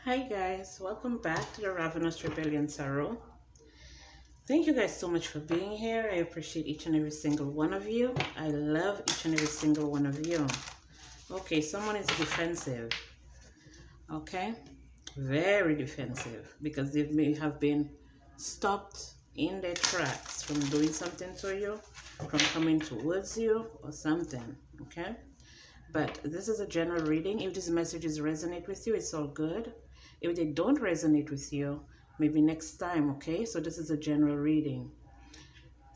Hi guys, welcome back to the Ravenous Rebellion Tarot. Thank you guys so much for being here. I appreciate each and every single one of you. I love each and every single one of you. Okay, someone is defensive. Okay, very defensive because they may have been stopped in their tracks from doing something to you, from coming towards you or something. Okay, but this is a general reading. If these messages resonate with you, it's all good. If they don't resonate with you, maybe next time, okay? So this is a general reading.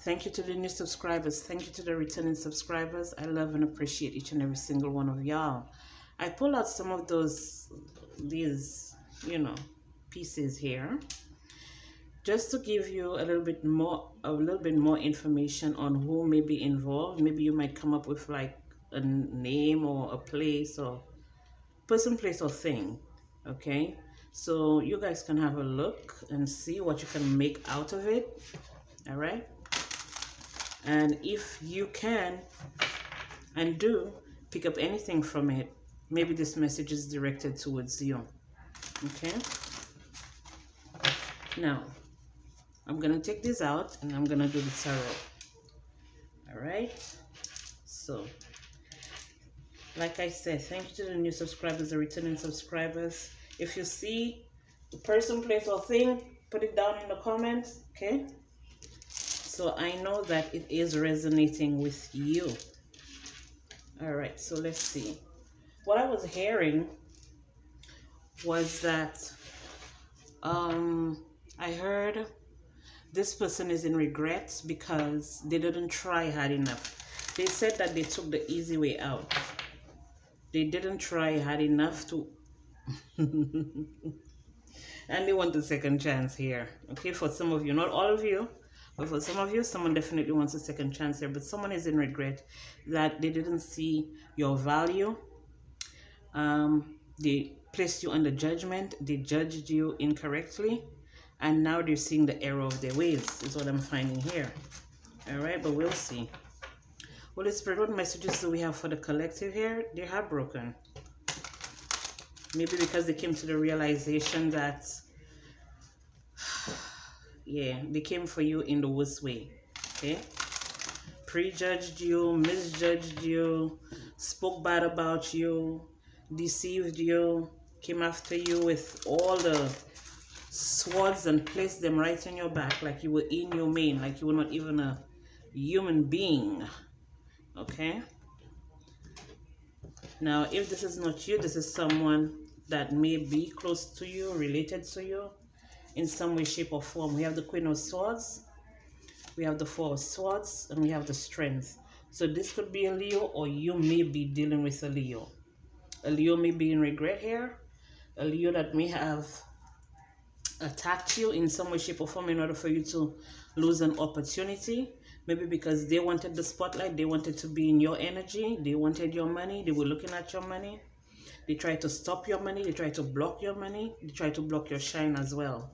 Thank you to the new subscribers. Thank you to the returning subscribers. I love and appreciate each and every single one of y'all. I pull out some of these, pieces here just to give you a little bit more information on who may be involved. Maybe you might come up with like a name or a place or person, place, or thing. Okay, so you guys can have a look and see what you can make out of it. All right, and if you can and do pick up anything from it, maybe this message is directed towards you. Okay, now I'm gonna take this out and I'm gonna do the tarot. All right, so like I said, thank you to the new subscribers, the returning subscribers. If you see the person, place, or thing, put it down in the comments, okay? So I know that it is resonating with you. All right, so let's see. What I was hearing was that I heard this person is in regrets because they didn't try hard enough. They said that they took the easy way out. They didn't try hard enough to and they want a second chance here. Okay, for some of you, not all of you, but for some of you, someone definitely wants a second chance here. But someone is in regret that they didn't see your value. They placed you under judgment. They judged you incorrectly, and now they're seeing the error of their ways. Is what I'm finding here. All right, but we'll see. Holy Spirit, what messages do we have for the collective here? They're heartbroken. Maybe because they came to the realization that, yeah, they came for you in the worst way, okay? Prejudged you, misjudged you, spoke bad about you, deceived you, came after you with all the swords and placed them right on your back like you were inhumane, like you were not even a human being, okay? Now, if this is not you, this is someone that may be close to you, related to you in some way, shape, or form. We have the Queen of Swords, we have the Four of Swords, and we have the Strength. So this could be a Leo, or you may be dealing with a Leo. A Leo may be in regret here. A Leo that may have attacked you in some way, shape, or form in order for you to lose an opportunity. Maybe because they wanted the spotlight, they wanted to be in your energy, they wanted your money, they were looking at your money. They tried to stop your money, they tried to block your money, they tried to block your shine as well.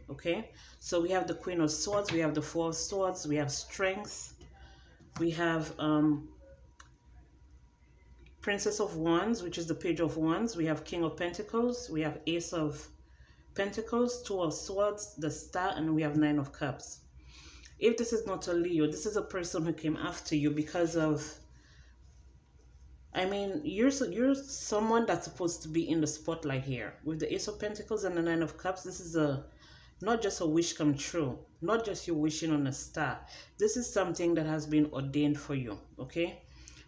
Okay, so we have the Queen of Swords, we have the Four of Swords, we have Strength, we have Princess of Wands, which is the Page of Wands, we have King of Pentacles, we have Ace of Pentacles, Two of Swords, the Star, and we have Nine of Cups. If this is not a Leo, this is a person who came after you because of, I mean, you're someone that's supposed to be in the spotlight here. With the Ace of Pentacles and the Nine of Cups, this is not just a wish come true, not just you wishing on a star. This is something that has been ordained for you, okay?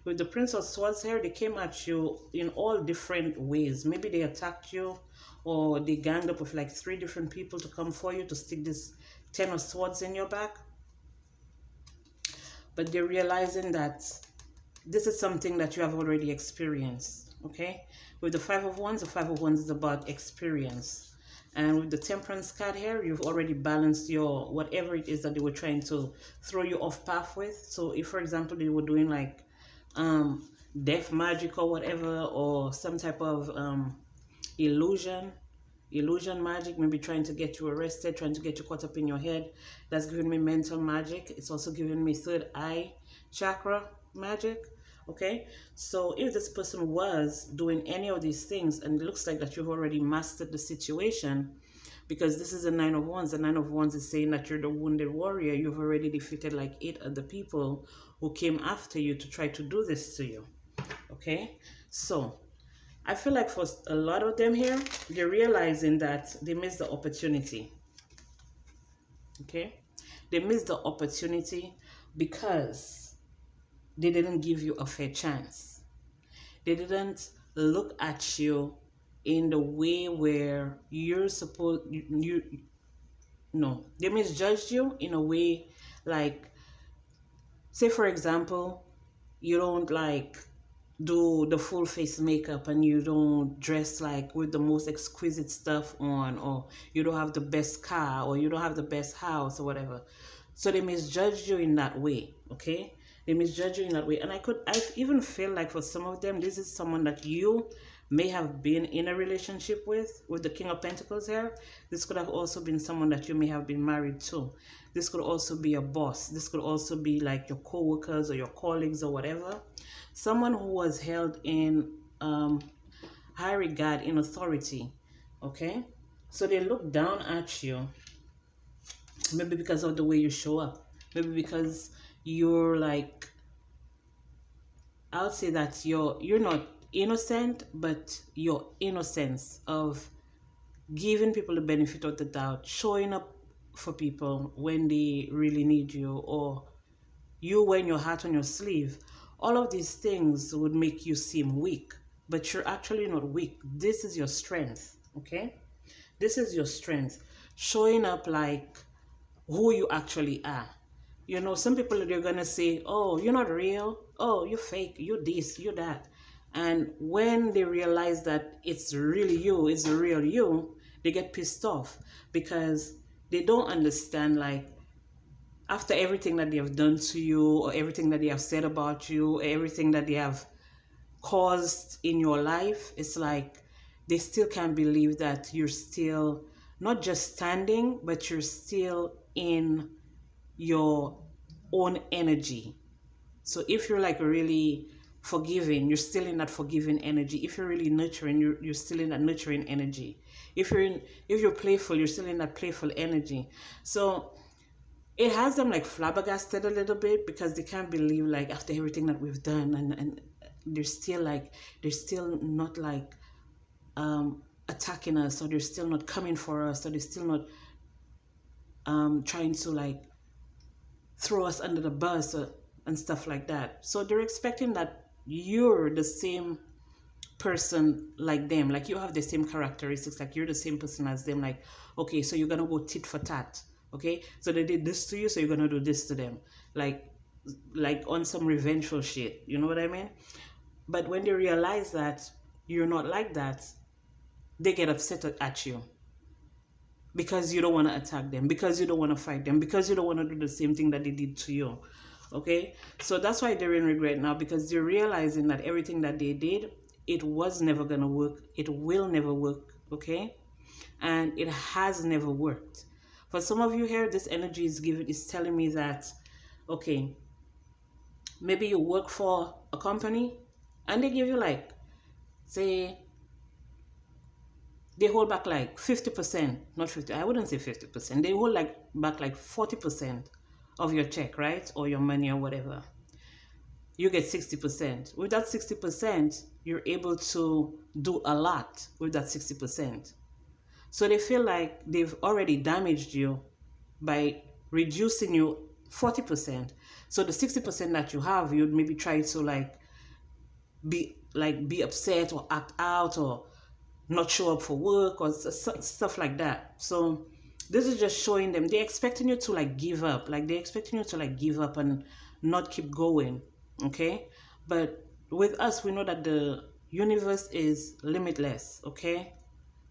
With the Prince of Swords here, they came at you in all different ways. Maybe they attacked you, or they ganged up with like 3 different people to come for you to stick this 10 of Swords in your back. But they're realizing that this is something that you have already experienced, okay? With the Five of Wands is about experience. And with the Temperance card here, you've already balanced your, whatever it is that they were trying to throw you off path with. So if, for example, they were doing like death magic or whatever, or some type of illusion magic, maybe trying to get you arrested, trying to get you caught up in your head, that's giving me mental magic. It's also giving me third eye chakra magic. Okay, so if this person was doing any of these things, and it looks like that you've already mastered the situation, because this is a Nine of Wands. The Nine of Wands is saying that you're the wounded warrior. You've already defeated like 8 other people who came after you to try to do this to you. Okay, so I feel like for a lot of them here, they're realizing that they missed the opportunity. Okay, they missed the opportunity because they didn't give you a fair chance. They didn't look at you in the way where you're supposed you no, they misjudged you in a way, like, say for example, you don't like do the full face makeup, and you don't dress like with the most exquisite stuff on, or you don't have the best car, or you don't have the best house, or whatever. So they misjudge you in that way. Okay, they misjudge you in that way. And I even feel like for some of them, this is someone that you may have been in a relationship with the King of Pentacles here. This could have also been someone that you may have been married to. This could also be a boss. This could also be like your co-workers or your colleagues or whatever. Someone who was held in high regard, in authority. Okay, so they look down at you, maybe because of the way you show up, maybe because you're like, I would say that you're not innocent, but your innocence of giving people the benefit of the doubt, showing up for people when they really need you, or you wearing your heart on your sleeve, all of these things would make you seem weak, but you're actually not weak. This is your strength. Okay, this is your strength, showing up like who you actually are. You know, some people, they're gonna say, oh, you're not real, oh, you're fake, you this, you that. And when they realize that it's really you, it's the real you, they get pissed off, because they don't understand, like, after everything that they have done to you, or everything that they have said about you, or everything that they have caused in your life, it's like they still can't believe that you're still not just standing, but you're still in your own energy. So if you're like really forgiving, you're still in that forgiving energy. If you're really nurturing, you're still in that nurturing energy. If you're playful, you're still in that playful energy. So it has them like flabbergasted a little bit, because they can't believe, like, after everything that we've done, and they're still not like attacking us, or they're still not coming for us, or they're still not trying to like throw us under the bus, and stuff like that. So they're expecting that you're the same person like them, like you have the same characteristics, like you're the same person as them. Like, okay, so you're gonna go tit for tat. Okay, so they did this to you, so you're gonna do this to them, like on some revengeful shit. You know what I mean? But when they realize that you're not like that, they get upset at you, because you don't want to attack them, because you don't want to fight them, because you don't want to do the same thing that they did to you. Okay, so that's why they're in regret now, because they're realizing that everything that they did, it was never gonna work, it will never work. Okay, and it has never worked. For some of you here, this energy is telling me that, okay, maybe you work for a company, and they give you, like, say, they hold back like 50%, not 50, I wouldn't say 50%, they hold like back like 40% of your check, right? Or your money or whatever. You get 60%. With that 60%, you're able to do a lot with that 60%. So they feel like they've already damaged you by reducing you 40%. So the 60% that you have, you'd maybe try to be upset, or act out, or not show up for work, or stuff like that. So this is just showing them, they're expecting you to like give up, and not keep going. Okay, but with us, we know that the universe is limitless. Okay,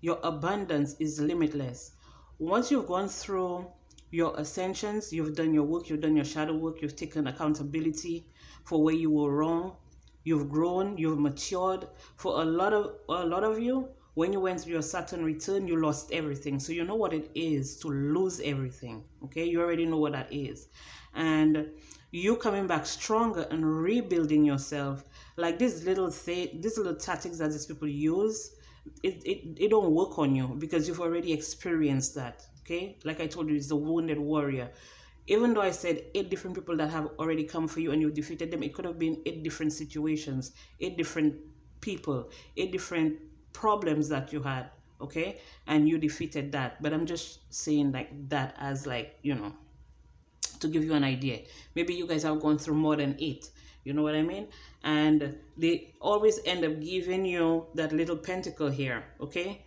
your abundance is limitless. Once you've gone through your ascensions, you've done your work, you've done your shadow work, you've taken accountability for where you were wrong, you've grown, you've matured. For a lot of you when you went through your Saturn return, you lost everything. So you know what it is to lose everything. Okay, you already know what that is. And you coming back stronger and rebuilding yourself. Like these little tactics that these people use, it don't work on you because you've already experienced that. Okay, like I told you, it's the wounded warrior. Even though I said 8 different people that have already come for you and you defeated them, it could have been 8 different situations, 8 different people, 8 different problems that you had, okay? And you defeated that. But I'm just saying like that as like, you know, to give you an idea. Maybe you guys have gone through more than 8. You know what I mean? And they always end up giving you that little pentacle here, okay?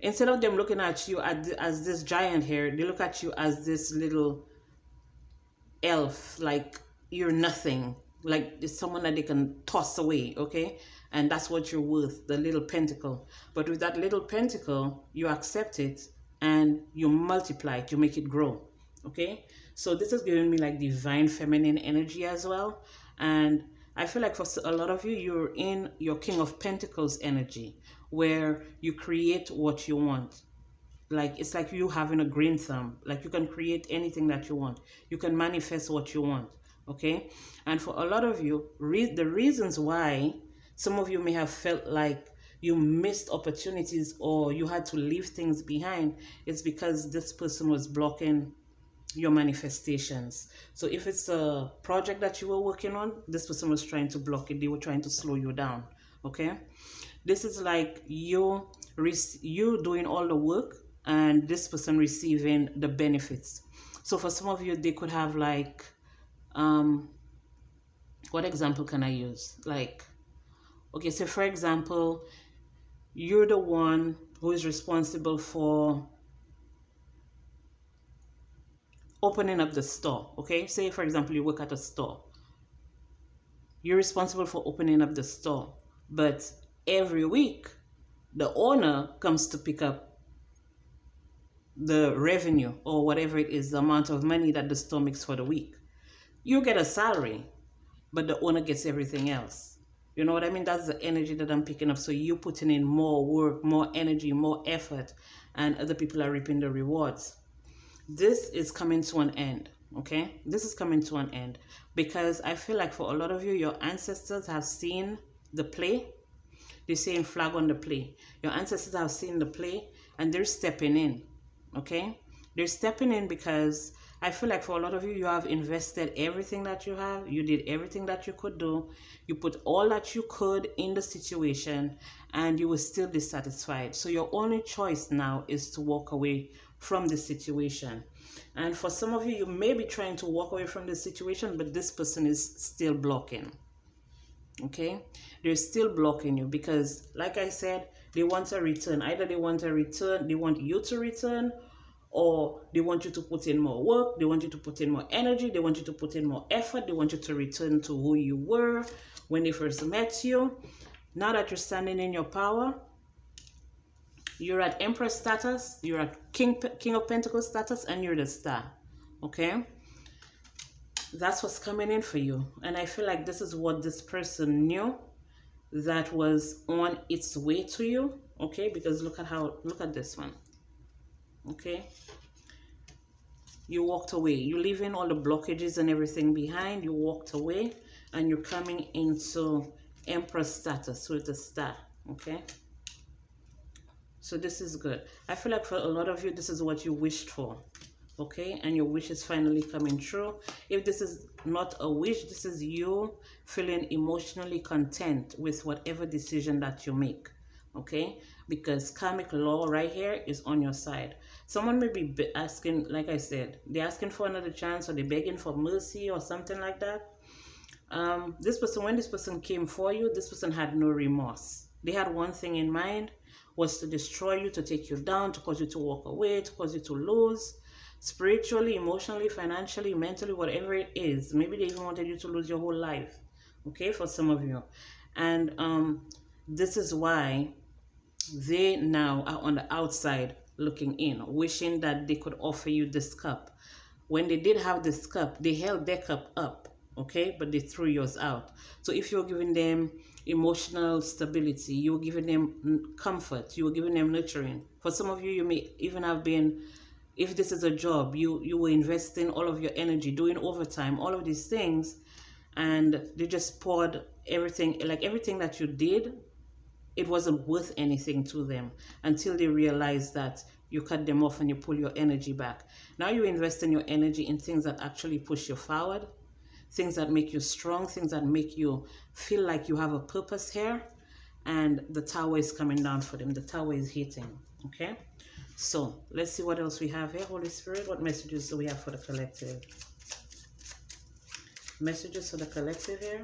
Instead of them looking at you as this giant here, they look at you as this little elf, like you're nothing, like it's someone that they can toss away, okay? And that's what you're worth, the little pentacle. But with that little pentacle, you accept it and you multiply it, you make it grow, okay? So this is giving me like divine feminine energy as well. And I feel like for a lot of you, you're in your King of Pentacles energy, where you create what you want. Like it's like you having a green thumb. Like you can create anything that you want. You can manifest what you want, okay? And for a lot of you, the reasons why some of you may have felt like you missed opportunities or you had to leave things behind is because this person was blocking your manifestations. So if it's a project that you were working on, this person was trying to block it. They were trying to slow you down, okay? This is like you doing all the work and this person receiving the benefits. So for some of you, they could have like, what example can I use? Like, okay, so for example, you're the one who is responsible for opening up the store, okay? Say, for example, you work at a store. You're responsible for opening up the store, but every week, the owner comes to pick up the revenue or whatever it is, the amount of money that the store makes for the week. You get a salary, but the owner gets everything else. You know what I mean? That's the energy that I'm picking up. So you're putting in more work, more energy, more effort, and other people are reaping the rewards. This is coming to an end, okay? This is coming to an end because I feel like for a lot of you, your ancestors have seen the play. They're saying flag on the play. Your ancestors have seen the play and they're stepping in, okay? They're stepping in because I feel like for a lot of you, you have invested everything that you have. You did everything that you could do. You put all that you could in the situation and you were still dissatisfied. So your only choice now is to walk away from the situation. And for some of you, you may be trying to walk away from the situation, but this person is still blocking. Okay? They're still blocking you because, like I said, they want a return. Either they want a return, they want you to return, or they want you to put in more work, they want you to put in more energy, they want you to put in more effort, they want you to return to who you were when they first met you. Now that you're standing in your power, you're at Empress status, you're at King of Pentacles status, and you're the star, okay? That's what's coming in for you. And I feel like this is what this person knew that was on its way to you, okay? Because look at this one. Okay, you walked away. You're leaving all the blockages and everything behind. You walked away and you're coming into Empress status with a star. Okay, so this is good. I feel like for a lot of you, this is what you wished for. Okay, and your wish is finally coming true. If this is not a wish, this is you feeling emotionally content with whatever decision that you make. Okay, because karmic law right here is on your side. Someone may be asking, like I said, they're asking for another chance or they're begging for mercy or something like that. This person, when this person came for you, this person had no remorse. They had one thing in mind, was to destroy you, to take you down, to cause you to walk away, to cause you to lose spiritually, emotionally, financially, mentally, whatever it is. Maybe they even wanted you to lose your whole life, okay, for some of you. And this is why they now are on the outside looking in, wishing that they could offer you this cup. When they did have this cup, they held their cup up okay, but they threw yours out. So if you're giving them emotional stability, you're giving them comfort, you're giving them nurturing. For some of you, you may even have been, if this is a job, you were investing all of your energy, doing overtime, all of these things, and they just poured everything, like everything that you did, it wasn't worth anything to them until they realized that you cut them off and you pull your energy back. Now you invest in your energy in things that actually push you forward, things that make you strong, things that make you feel like you have a purpose here. And the tower is coming down for them. The tower is hitting. Okay. So let's see what else we have here. Holy Spirit, what messages do we have for the collective? Messages for the collective here.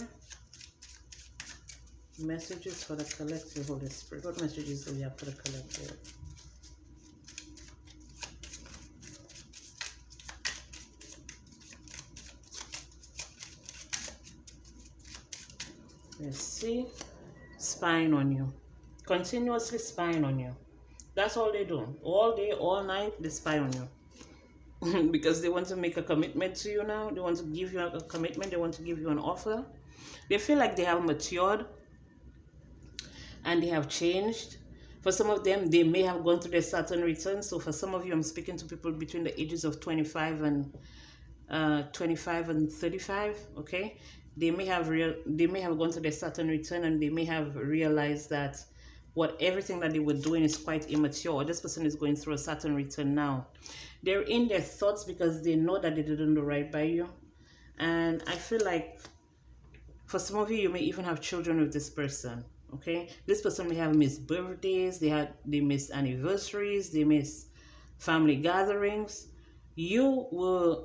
Messages for the collective, Holy Spirit. What messages do we have for the collective? Let's see. Spying on you. Continuously spying on you. That's all they do. All day, all night, they spy on you. Because they want to make a commitment to you now. They want to give you a commitment. They want to give you an offer. They feel like they have matured and they have changed. For some of them, they may have gone through their Saturn return. So for some of you, I'm speaking to people between the ages of 25 and 35, okay? They may have gone through their Saturn return, and they may have realized that everything that they were doing is quite immature. This person is going through a Saturn return now. They're in their thoughts because they know that they didn't do right by you. And I feel like for some of you, you may even have children with this person. Okay, this person may have missed birthdays, they miss anniversaries, they miss family gatherings. You were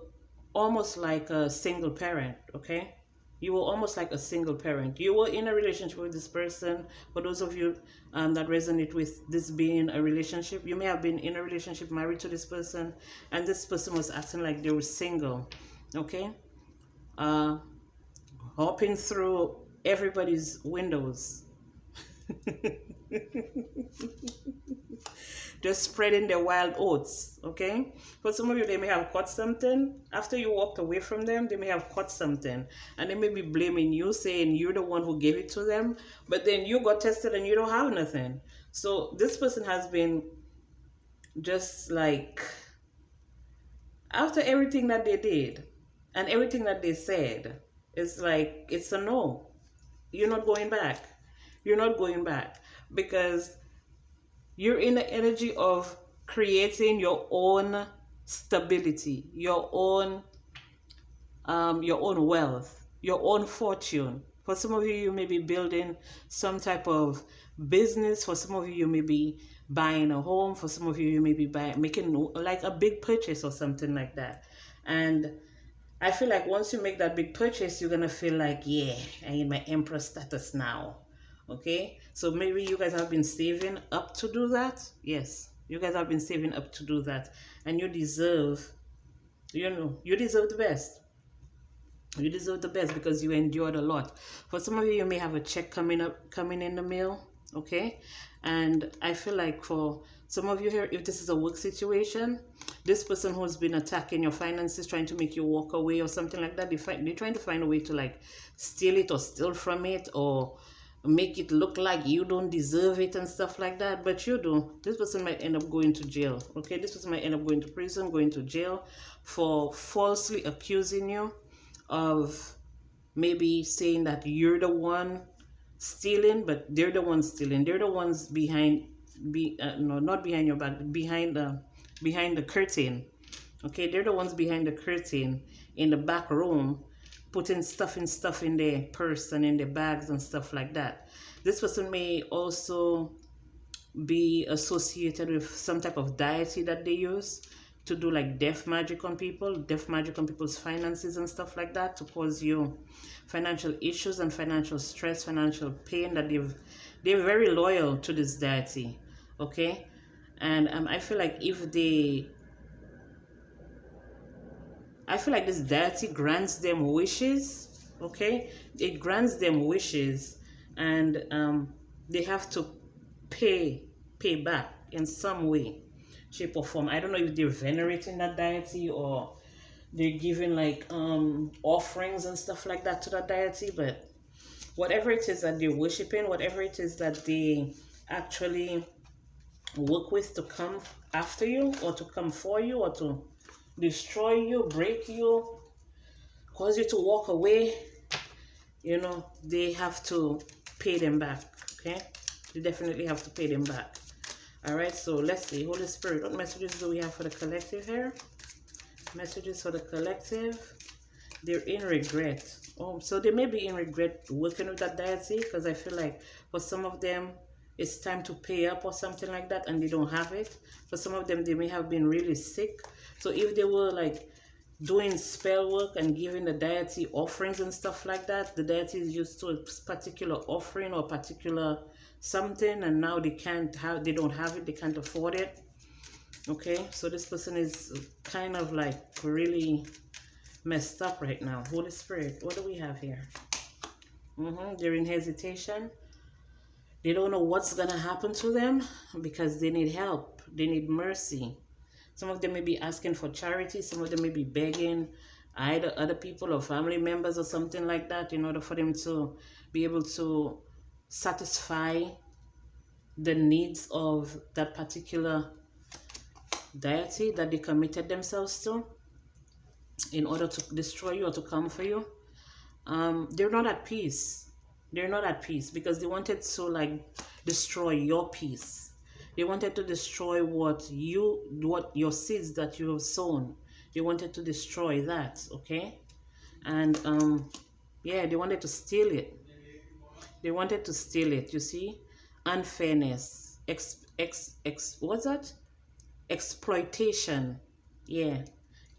almost like a single parent. Okay, you were almost like a single parent. You were in a relationship with this person. For those of you that resonate with this being a relationship, you may have been in a relationship, married to this person, and this person was acting like they were single. Okay, hopping through everybody's windows. Just spreading their wild oats. Okay, for some of you, they may have caught something after you walked away from them. They may have caught something, and they may be blaming you, saying you're the one who gave it to them, but then you got tested and you don't have nothing. So this person has been just like, after everything that they did and everything that they said, it's like, it's a no. You're not going back. You're not going back, because you're in the energy of creating your own stability, your own wealth, your own fortune. For some of you, you may be building some type of business. For some of you, you may be buying a home. For some of you, you may be making like a big purchase or something like that. And I feel like once you make that big purchase, you're gonna feel like, yeah, I need my emperor status now. Okay, so maybe you guys have been saving up to do that. Yes, you guys have been saving up to do that, and you deserve, you deserve the best. You deserve the best because you endured a lot. For some of you, you may have a check coming in the mail. Okay, and I feel like for some of you here, if this is a work situation, this person who's been attacking your finances, trying to make you walk away or something like that, they're trying to find a way to like steal it or steal from it, or make it look like you don't deserve it and stuff like that, but you do. This person might end up going to jail. Okay, this person might end up going to prison, going to jail for falsely accusing you of maybe saying that you're the one stealing, but they're the ones stealing. They're the ones behind, no, not behind your back, behind the curtain. Okay, they're the ones behind the curtain in the back room, putting stuff in their purse and in their bags and stuff like that. This person may also be associated with some type of deity that they use to do like death magic on people's finances and stuff like that, to cause you financial issues and financial stress, financial pain, that they're very loyal to this deity. Okay, and I feel like this deity grants them wishes. Okay, it grants them wishes, and they have to pay back in some way, shape or form. I don't know if they're venerating that deity, or they're giving like offerings and stuff like that to the deity. But whatever it is that they're worshiping, whatever it is that they actually work with to come after you or to come for you or to destroy you, break you, cause you to walk away, you know, they have to pay them back. Okay, they definitely have to pay them back. All right, so let's see. Holy Spirit, what messages do we have for the collective here? Messages for the collective. They're in regret. Oh, so they may be in regret working with that deity, because I feel like for some of them it's time to pay up or something like that and they don't have it. For some of them, they may have been really sick. So if they were like doing spell work and giving the deity offerings and stuff like that, the deity is used to a particular offering or particular something, and now they can't have, they don't have it, they can't afford it. Okay, so this person is kind of like really messed up right now. Holy Spirit, what do we have here? They're in hesitation. They don't know what's gonna happen to them because they need help, they need mercy. Some of them may be asking for charity, some of them may be begging either other people or family members or something like that in order for them to be able to satisfy the needs of that particular deity that they committed themselves to in order to destroy you or to come for you. They're not at peace. They're not at peace because they wanted to like destroy your peace. They wanted to destroy what your seeds that you have sown. They wanted to destroy that, okay? And yeah, they wanted to steal it. They wanted to steal it, you see? Unfairness, what's that? Exploitation. Yeah,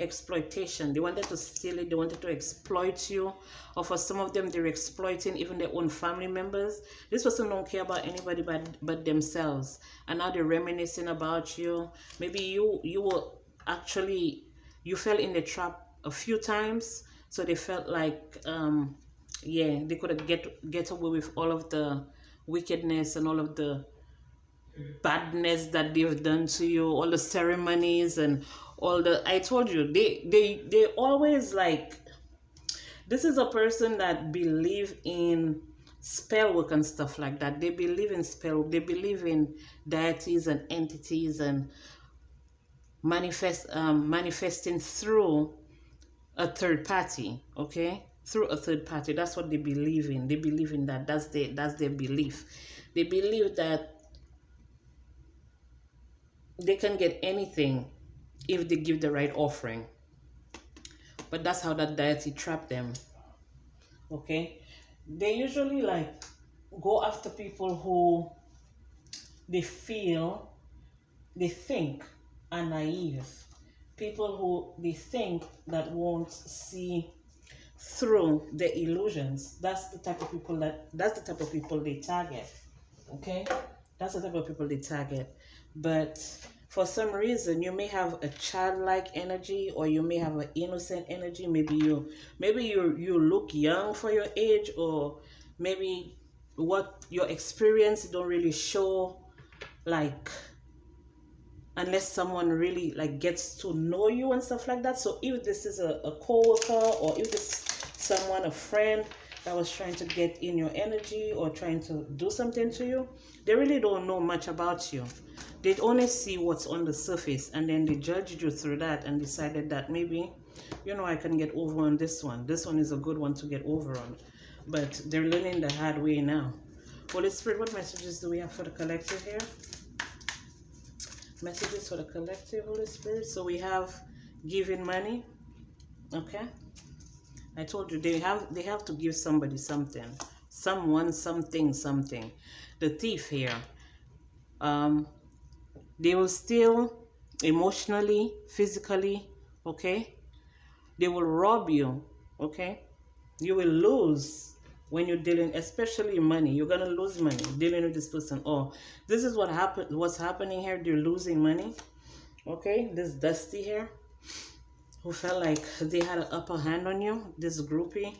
exploitation. They wanted to steal it, they wanted to exploit you. Or for some of them, they're exploiting even their own family members. This person don't care about anybody but themselves, and now they're reminiscing about you. Maybe you were actually, you fell in the trap a few times, so they felt like yeah, they could get away with all of the wickedness and all of the badness that they've done to you, all the ceremonies and all the, I told you, they always like, this is a person that believe in spell work and stuff like that. They believe in spell, they believe in deities and entities and manifesting through a third party, okay? Through a third party. That's what they believe in. They believe in that. That's their belief. They believe that they can get anything if they give the right offering. But that's how that deity trapped them. Okay? They usually like go after people who they think are naive. People who they think that won't see through the illusions. That's the type of people they target. Okay? That's the type of people they target. But for some reason, you may have a childlike energy, or you may have an innocent energy. Maybe you look young for your age, or maybe what your experience don't really show, like, unless someone really like gets to know you and stuff like that. So if this is a co-worker, or if this someone, a friend that was trying to get in your energy or trying to do something to you, they really don't know much about you. They only see what's on the surface, and then they judged you through that and decided that maybe, you know, I can get over on this one. This one is a good one to get over on. But they're learning the hard way now. Holy Spirit, what messages do we have for the collective here? Messages for the collective, Holy Spirit. So we have giving money. Okay. I told you they have to give somebody something. Someone, something. The thief here. They will steal emotionally, physically, okay? They will rob you, okay? You will lose when you're dealing, especially money. You're gonna lose money dealing with this person. Oh, this is what's happening here. They're losing money, okay? This Dusty here, who felt like they had an upper hand on you, this groupie,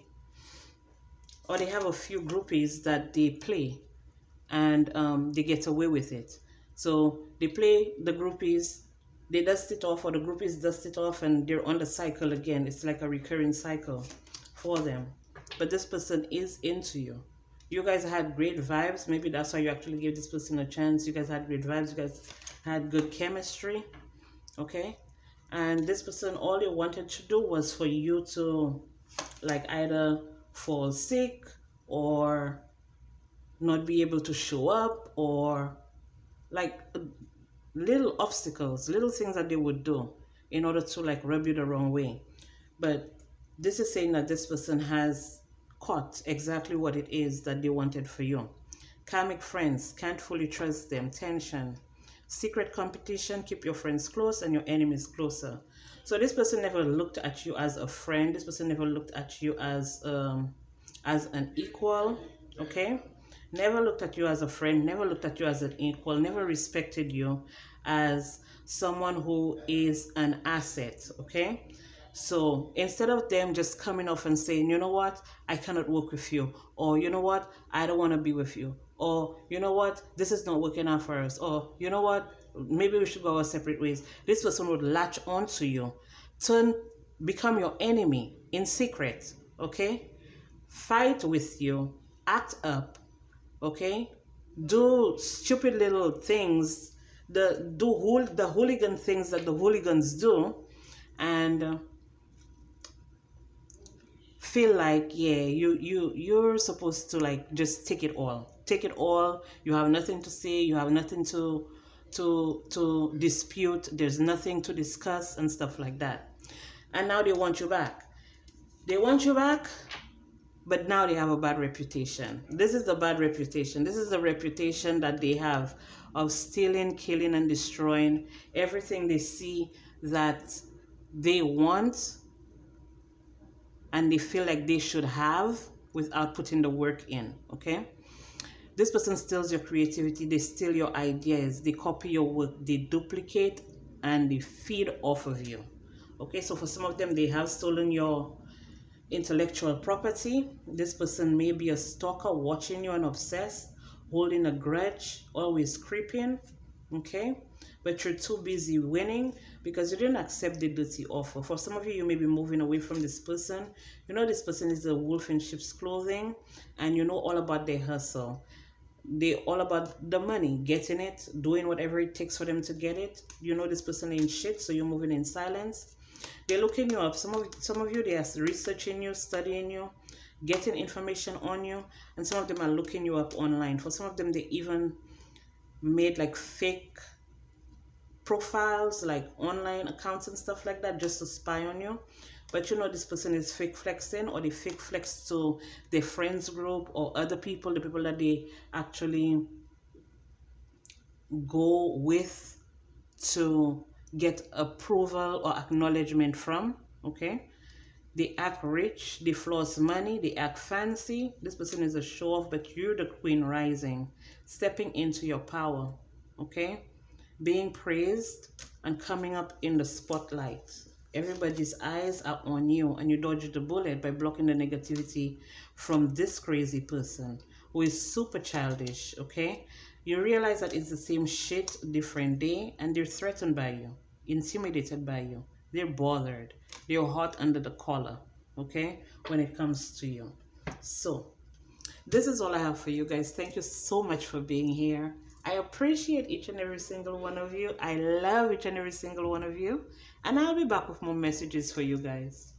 or they have a few groupies that they play, and they get away with it. So they play the groupies, they dust it off, or the groupies dust it off, and they're on the cycle again. It's like a recurring cycle for them. But this person is into you. You guys had great vibes. Maybe that's why you actually gave this person a chance. You guys had great vibes. You guys had good chemistry. Okay? And this person, all you wanted to do was for you to like either fall sick or not be able to show up, or like little obstacles, little things that they would do in order to like rub you the wrong way. But this is saying that this person has caught exactly what it is that they wanted for you. Karmic friends, can't fully trust them. Tension. Secret competition, keep your friends close and your enemies closer. So this person never looked at you as a friend. This person never looked at you as an equal, okay? Never looked at you as a friend, never looked at you as an equal, never respected you as someone who is an asset, okay? So instead of them just coming off and saying, you know what, I cannot work with you, or you know what, I don't want to be with you, or you know what, this is not working out for us, or you know what, maybe we should go our separate ways. This person would latch onto you, become your enemy in secret, okay? Fight with you, act up, okay? Do stupid little things, the hooligan things that the hooligans do, and feel like, yeah, you're supposed to like just take it all. You have nothing to say, you have nothing to dispute, there's nothing to discuss and stuff like that. And now they want you back. But now they have a bad reputation. This is the bad reputation. This is the reputation that they have of stealing, killing, and destroying everything they see that they want and they feel like they should have without putting the work in, okay? This person steals your creativity, they steal your ideas, they copy your work, they duplicate, and they feed off of you, okay? So for some of them, they have stolen your intellectual property. This person may be a stalker, watching you and obsessed, holding a grudge, always creeping, okay? But you're too busy winning because you didn't accept the dirty offer. For some of you, you may be moving away from this person. You know this person is a wolf in sheep's clothing, and you know all about their hustle. They all about the money, getting it, doing whatever it takes for them to get it. You know this person ain't shit, so you're moving in silence. They're looking you up. Some of you, they are researching you, studying you, getting information on you, and some of them are looking you up online. For some of them, they even made like fake profiles, like online accounts and stuff like that, just to spy on you. But you know this person is fake flexing, or they fake flex to their friends group or other people, the people that they actually go with to get approval or acknowledgement from, okay? They act rich, they floss money, they act fancy. This person is a show off, but you're the queen rising, stepping into your power, okay? Being praised and coming up in the spotlight. Everybody's eyes are on you, and you dodge the bullet by blocking the negativity from this crazy person who is super childish, okay? You realize that it's the same shit, different day, and they're threatened by you, intimidated by you. They're bothered. They're hot under the collar, okay, when it comes to you. So, this is all I have for you guys. Thank you so much for being here. I appreciate each and every single one of you. I love each and every single one of you. And I'll be back with more messages for you guys.